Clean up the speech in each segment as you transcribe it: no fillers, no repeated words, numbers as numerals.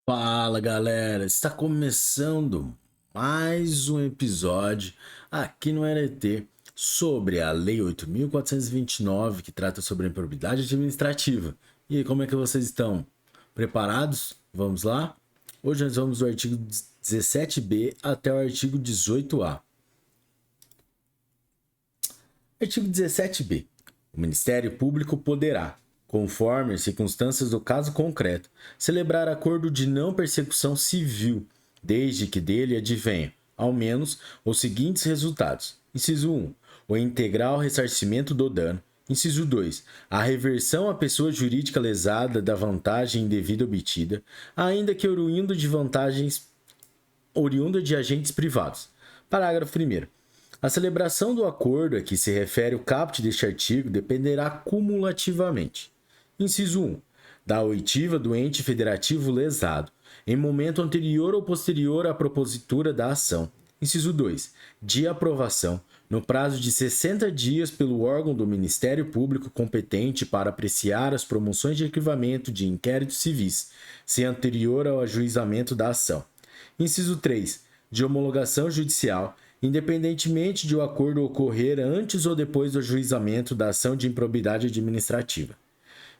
Fala galera, está começando mais um episódio aqui no LT sobre a Lei 8.429 que trata sobre a improbidade administrativa. E aí, como é que vocês estão? Preparados? Vamos lá? Hoje nós vamos do artigo 17b até o artigo 18a. Artigo 17b. O Ministério Público poderá, conforme as circunstâncias do caso concreto, celebrar acordo de não persecução civil, desde que dele advenha, ao menos, os seguintes resultados. Inciso 1. O integral ressarcimento do dano. Inciso 2. A reversão à pessoa jurídica lesada da vantagem indevida obtida, ainda que oriunda de agentes privados. Parágrafo 1º. A celebração do acordo a que se refere o caput deste artigo dependerá cumulativamente. Inciso 1. Da oitiva do ente federativo lesado, em momento anterior ou posterior à propositura da ação. Inciso 2. De aprovação, no prazo de 60 dias pelo órgão do Ministério Público competente para apreciar as promoções de arquivamento de inquéritos civis, se anterior ao ajuizamento da ação. Inciso 3. De homologação judicial, independentemente de o acordo ocorrer antes ou depois do ajuizamento da ação de improbidade administrativa.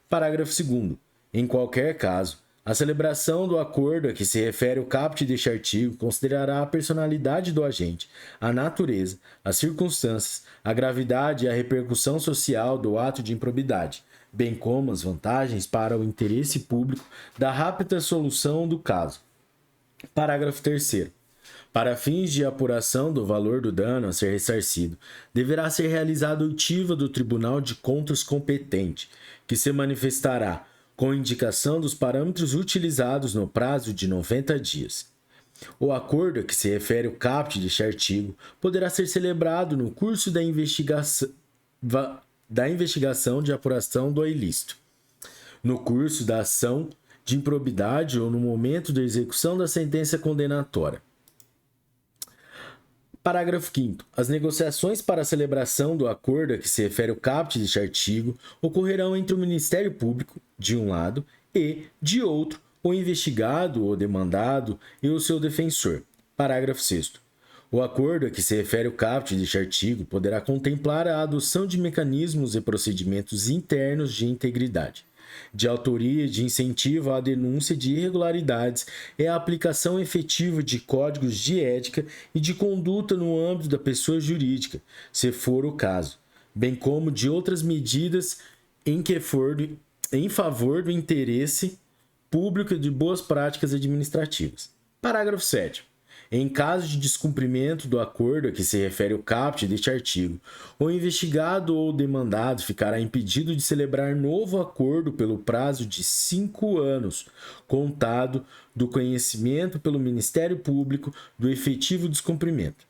Parágrafo 2º. Em qualquer caso, a celebração do acordo a que se refere o caput deste artigo considerará a personalidade do agente, a natureza, as circunstâncias, a gravidade e a repercussão social do ato de improbidade, bem como as vantagens para o interesse público da rápida solução do caso. Parágrafo 3º. Para fins de apuração do valor do dano a ser ressarcido, deverá ser realizada oitiva do Tribunal de Contas competente, que se manifestará com indicação dos parâmetros utilizados no prazo de 90 dias. O acordo a que se refere o caput deste artigo poderá ser celebrado no curso da investigação de apuração do ilícito, no curso da ação de improbidade ou no momento da execução da sentença condenatória. Parágrafo 5º. As negociações para a celebração do acordo a que se refere o caput deste artigo ocorrerão entre o Ministério Público, de um lado, e, de outro, o investigado ou demandado e o seu defensor. Parágrafo 6º. O acordo a que se refere o caput deste artigo poderá contemplar a adoção de mecanismos e procedimentos internos de integridade, de autoria e de incentivo à denúncia de irregularidades e a aplicação efetiva de códigos de ética e de conduta no âmbito da pessoa jurídica, se for o caso, bem como de outras medidas em favor do interesse público e de boas práticas administrativas. Parágrafo 7º. Em caso de descumprimento do acordo a que se refere o caput deste artigo, o investigado ou demandado ficará impedido de celebrar novo acordo pelo prazo de 5 anos, contado do conhecimento pelo Ministério Público do efetivo descumprimento.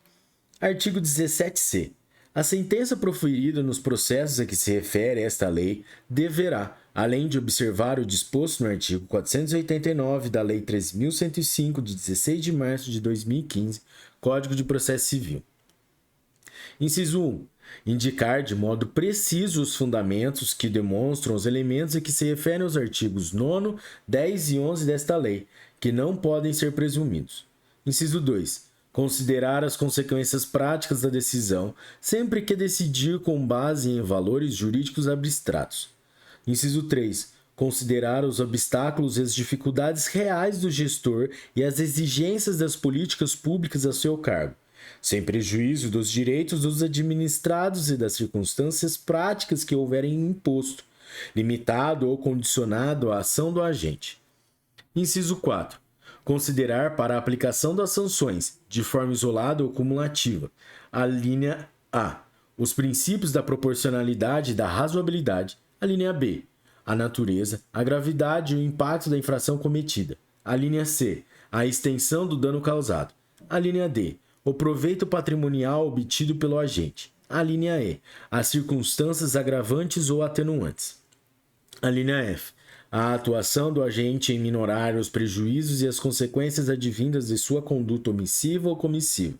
Artigo 17c. A sentença proferida nos processos a que se refere esta lei deverá, além de observar o disposto no artigo 489 da Lei 13.105, de 16 de março de 2015, Código de Processo Civil. Inciso 1. Indicar de modo preciso os fundamentos que demonstram os elementos a que se referem os artigos 9º, 10 e 11 desta lei, que não podem ser presumidos. Inciso 2. Considerar as consequências práticas da decisão, sempre que decidir com base em valores jurídicos abstratos. Inciso 3. Considerar os obstáculos e as dificuldades reais do gestor e as exigências das políticas públicas a seu cargo, sem prejuízo dos direitos dos administrados e das circunstâncias práticas que houverem imposto, limitado ou condicionado à ação do agente. Inciso 4. Considerar para a aplicação das sanções, de forma isolada ou cumulativa, a linha A. Os princípios da proporcionalidade e da razoabilidade. A linha B. A natureza, a gravidade e o impacto da infração cometida. A linha C. A extensão do dano causado. A linha D. O proveito patrimonial obtido pelo agente. A linha E. As circunstâncias agravantes ou atenuantes. A linha F. A atuação do agente em minorar os prejuízos e as consequências advindas de sua conduta omissiva ou comissiva.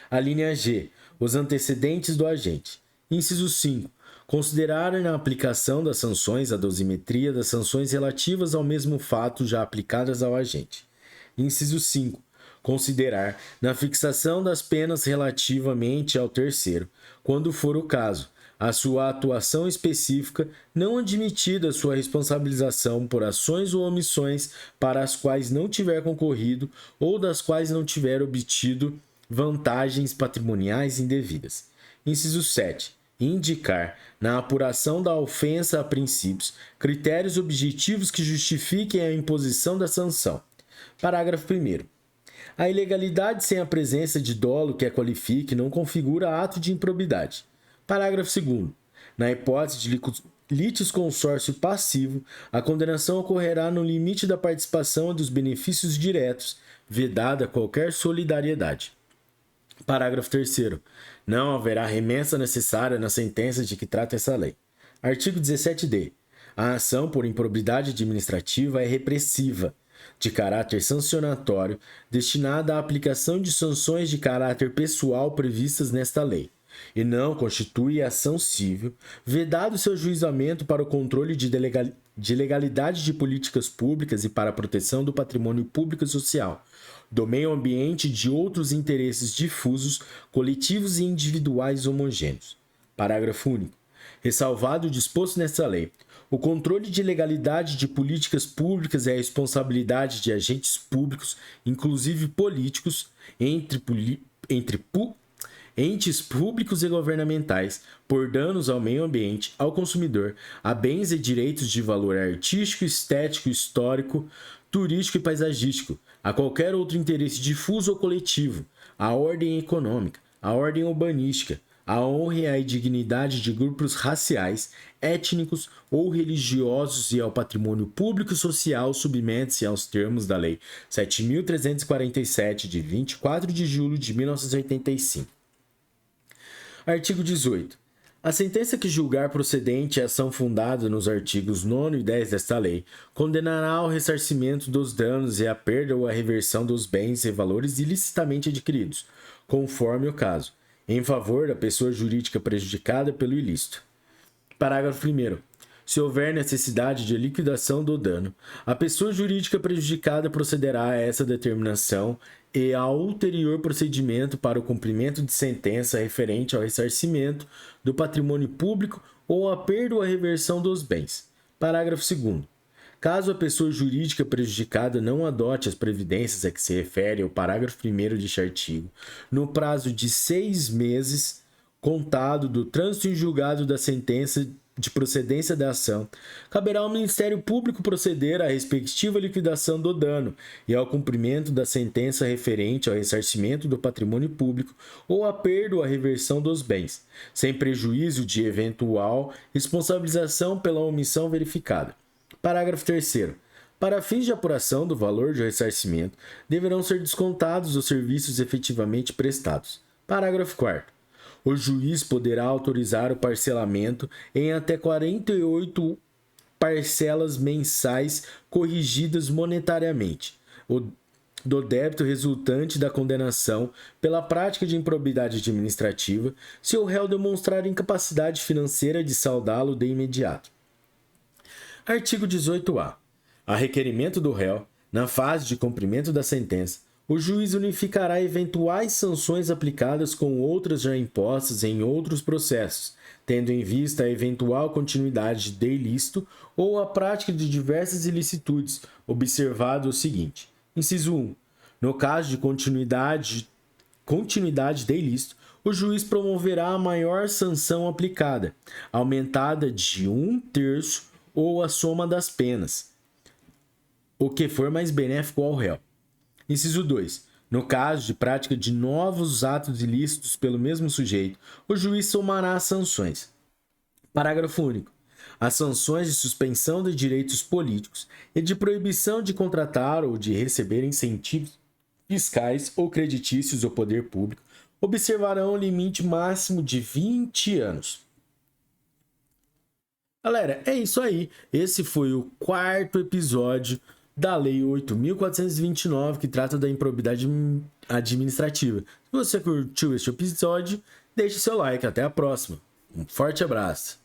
A linha G. Os antecedentes do agente. Inciso 5. Considerar na aplicação das sanções a dosimetria das sanções relativas ao mesmo fato já aplicadas ao agente. Inciso 5. Considerar, na fixação das penas relativamente ao terceiro, quando for o caso, a sua atuação específica, não admitida sua responsabilização por ações ou omissões para as quais não tiver concorrido ou das quais não tiver obtido vantagens patrimoniais indevidas. Inciso 7. Indicar, na apuração da ofensa a princípios, critérios objetivos que justifiquem a imposição da sanção. Parágrafo 1º. A ilegalidade sem a presença de dolo que a qualifique não configura ato de improbidade. Parágrafo 2º. Na hipótese de litisconsórcio passivo, a condenação ocorrerá no limite da participação e dos benefícios diretos, vedada qualquer solidariedade. Parágrafo 3º. Não haverá remessa necessária na sentença de que trata essa lei. Artigo 17d. A ação por improbidade administrativa é repressiva, de caráter sancionatório, destinada à aplicação de sanções de caráter pessoal previstas nesta lei, e não constitui ação civil, vedado seu juizamento para o controle de legalidade de políticas públicas e para a proteção do patrimônio público e social, do meio ambiente e de outros interesses difusos, coletivos e individuais homogêneos. Parágrafo único. Ressalvado o disposto nesta lei, o controle de legalidade de políticas públicas é a responsabilidade de agentes públicos, inclusive políticos, entes públicos e governamentais, por danos ao meio ambiente, ao consumidor, a bens e direitos de valor artístico, estético, histórico, turístico e paisagístico, a qualquer outro interesse difuso ou coletivo, à ordem econômica, à ordem urbanística, à honra e à dignidade de grupos raciais, étnicos ou religiosos e ao patrimônio público e social submete-se aos termos da Lei 7.347, de 24 de julho de 1985. Artigo 18. A sentença que julgar procedente a ação fundada nos artigos 9 e 10 desta lei condenará ao ressarcimento dos danos e à perda ou à reversão dos bens e valores ilicitamente adquiridos, conforme o caso, em favor da pessoa jurídica prejudicada pelo ilícito. Parágrafo 1º. Se houver necessidade de liquidação do dano, a pessoa jurídica prejudicada procederá a essa determinação e ao ulterior procedimento para o cumprimento de sentença referente ao ressarcimento do patrimônio público ou a perda ou a reversão dos bens. Parágrafo 2º. Caso a pessoa jurídica prejudicada não adote as previdências a que se refere o parágrafo 1º deste artigo, no prazo de 6 meses, contado do trânsito em julgado da sentença de procedência da ação, caberá ao Ministério Público proceder à respectiva liquidação do dano e ao cumprimento da sentença referente ao ressarcimento do patrimônio público ou à perda ou à reversão dos bens, sem prejuízo de eventual responsabilização pela omissão verificada. Parágrafo 3º. Para fins de apuração do valor de ressarcimento, deverão ser descontados os serviços efetivamente prestados. Parágrafo 4º. O juiz poderá autorizar o parcelamento em até 48 parcelas mensais corrigidas monetariamente do débito resultante da condenação pela prática de improbidade administrativa, se o réu demonstrar incapacidade financeira de saldá-lo de imediato. Artigo 18-A. A requerimento do réu, na fase de cumprimento da sentença, o juiz unificará eventuais sanções aplicadas com outras já impostas em outros processos, tendo em vista a eventual continuidade de ilícito ou a prática de diversas ilicitudes, observado o seguinte. Inciso 1. No caso de continuidade de ilícito, o juiz promoverá a maior sanção aplicada, aumentada de 1/3 ou a soma das penas, o que for mais benéfico ao réu. Inciso 2. No caso de prática de novos atos ilícitos pelo mesmo sujeito, o juiz somará as sanções. Parágrafo único. As sanções de suspensão de direitos políticos e de proibição de contratar ou de receber incentivos fiscais ou creditícios do poder público observarão o limite máximo de 20 anos. Galera, é isso aí. Esse foi o 4º episódio da Lei 8.429, que trata da improbidade administrativa. Se você curtiu este episódio, deixe seu like. Até a próxima. Um forte abraço.